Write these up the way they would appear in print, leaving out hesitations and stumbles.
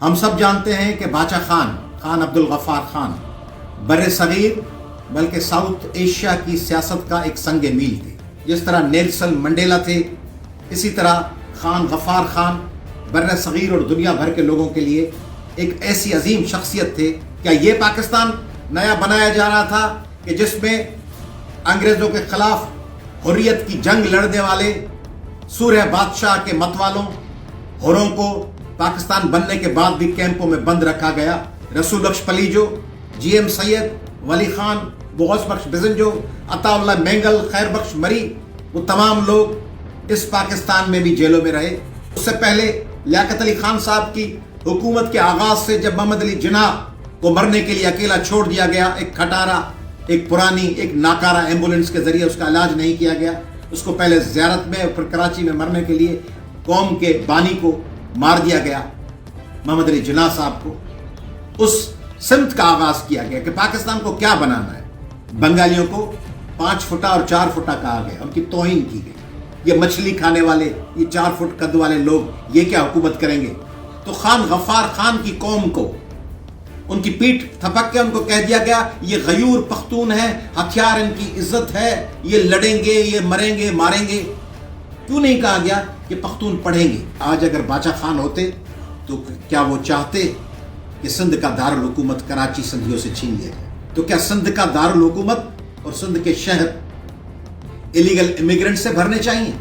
ہم سب جانتے ہیں کہ باچا خان عبدالغفار خان بر صغیر بلکہ ساؤتھ ایشیا کی سیاست کا ایک سنگ میل تھے. جس طرح نیلسن منڈیلا تھے، اسی طرح خان غفار خان بر صغیر اور دنیا بھر کے لوگوں کے لیے ایک ایسی عظیم شخصیت تھے. کیا یہ پاکستان نیا بنایا جا رہا تھا کہ جس میں انگریزوں کے خلاف حریت کی جنگ لڑنے والے سورہ بادشاہ کے مت والوں ہوروں کو پاکستان بننے کے بعد بھی کیمپوں میں بند رکھا گیا؟ رسول بخش پلیجو، جی ایم سید، ولی خان، بغوث بخش بزنجو، عطا اللہ مینگل، خیر بخش مری، وہ تمام لوگ اس پاکستان میں بھی جیلوں میں رہے. اس سے پہلے لیاقت علی خان صاحب کی حکومت کے آغاز سے جب محمد علی جناح کو مرنے کے لیے اکیلا چھوڑ دیا گیا، ایک کھٹارا، ایک پرانی، ایک ناکارہ ایمبولینس کے ذریعے اس کا علاج نہیں کیا گیا، اس کو پہلے زیارت میں اور پھر کراچی میں مرنے کے لیے قوم کے بانی کو مار دیا گیا، محمد علی جناح صاحب کو. اس سمت کا آغاز کیا گیا کہ پاکستان کو کیا بنانا ہے. بنگالیوں کو 5 فٹا اور 4 فٹا کہا گیا، ان کی توہین کی گئی. یہ مچھلی کھانے والے، یہ 4 فٹ قد والے لوگ یہ کیا حکومت کریں گے؟ تو خان غفار خان کی قوم کو ان کی پیٹھ تھپک کے ان کو کہہ دیا گیا یہ غیور پختون ہے، ہتھیار ان کی عزت ہے، یہ لڑیں گے، یہ مریں گے، ماریں گے. کیوں نہیں کہا گیا کہ پختون پڑھیں گے؟ آج اگر باچا خان ہوتے تو کیا وہ چاہتے کہ سندھ کا دارالحکومت کراچی سندھیوں سے چھین لیا جائے؟ تو کیا سندھ کا دارالحکومت اور سندھ کے شہر الیگل امیگرنٹ سے بھرنے چاہیے؟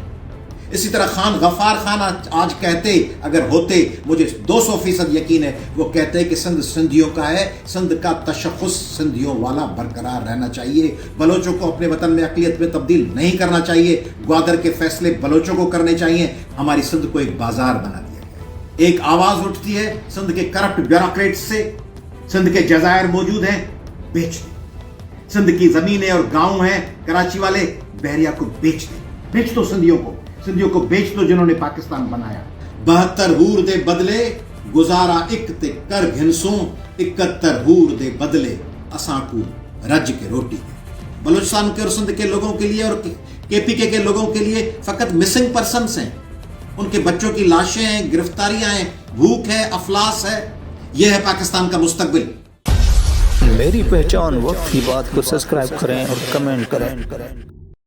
اسی طرح خان غفار خان آج کہتے، اگر ہوتے، مجھے 200% یقین ہے، وہ کہتے کہ سندھ سندھیوں کا ہے، سندھ کا تشخص سندھیوں والا برقرار رہنا چاہیے، بلوچوں کو اپنے وطن میں اقلیت میں تبدیل نہیں کرنا چاہیے، گوادر کے فیصلے بلوچوں کو کرنے چاہیے. ہماری سندھ کو ایک بازار بنا دیا گیا. ایک آواز اٹھتی ہے سندھ کے کرپٹ بیوروکریٹس سے، سندھ کے جزائر موجود ہیں، بیچ دیں. سندھ کی زمینیں اور گاؤں ہیں، کراچی والے بحریہ کو بیچ دیں. بیچ دو سندھیوں کو بیچ دو جنہوں نے پاکستان بنایا. 72 ہور دے بدلے گزارا اک تے کر گھنسوں، 71 ہور دے بدلے اساں کو رج کے روٹی. بلوچستان کے اور سندھ کے لوگوں کے لیے اور کے پی کے لوگوں کے لیے فقط مسنگ پرسنس ہیں، ان کے بچوں کی لاشیں ہیں، گرفتاریاں ہیں، بھوک ہے، افلاس ہے. یہ ہے پاکستان کا مستقبل. میری پہچان وقت کی بات کو سبسکرائب کریں اور کمنٹ کریں.